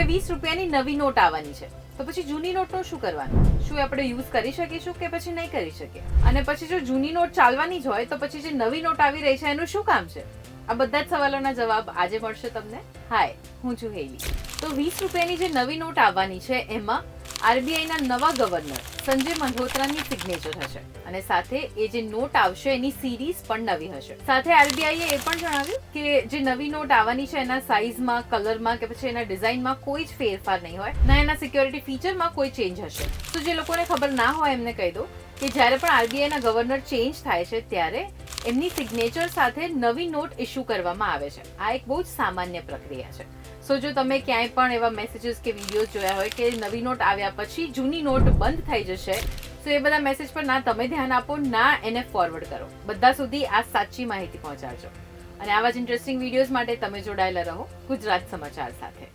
હવે 20 રૂપિયાની નવી નોટ આવવાની છે, તો પછી જૂની નોટનું શું કરવાનું? શું આપણે યુઝ કરી શકીશું કે પછી નહીં કરી શકીએ? અને પછી જો જૂની નોટ ચાલવાની જ હોય તો પછી જે નવી નોટ આવી રહી છે એનું શું કામ છે? આ બધા જ સવાલોના જવાબ આજે મળશે તમને. હાય, હું છું હેલી. તો 20 રૂપિયાની જે નવી નોટ આવવાની છે એમાં આરબીઆઈના નવા ગવર્નર સંજય મલ્હોત્રાની સિગ્નેચર હશે અને સાથે એ જે નોટ આવશે એની સિરીઝ પણ નવી હશે. સાથે આરબીઆઈએ એ પણ જણાવ્યું કે જે નવી નોટ આવવાની છે એના સાઇઝમાં, કલરમાં કે પછી એના ડિઝાઇનમાં કોઈ જ ફેરફાર નહીં હોય, ના એના સિક્યોરિટી ફીચરમાં કોઈ ચેન્જ હશે. તો જે લોકોને ખબર ના હોય એમને કહી દો કે જ્યારે પણ આરબીઆઈના ગવર્નર ચેન્જ થાય છે ત્યારે એમની સિગ્નેચર સાથે નવી નોટ ઇસ્યુ કરવામાં આવે છે. આ એક બહુ જ સામાન્ય પ્રક્રિયા છે. સો જો તમે ક્યાંય પણ એવા મેસેજીસ કે વિડીયોઝ જોયા હોય કે નવી નોટ આવ્યા પછી જૂની નોટ બંધ થઈ જશે, તો એ બધા મેસેજ પર ના તમે ધ્યાન આપો, ના એને ફોરવર્ડ કરો. બધા સુધી આ સાચી માહિતી પહોંચાડજો. અને આવા જ ઇન્ટરેસ્ટિંગ વિડીયોઝ માટે તમે જોડાયેલા રહો ગુજરાત સમાચાર સાથે.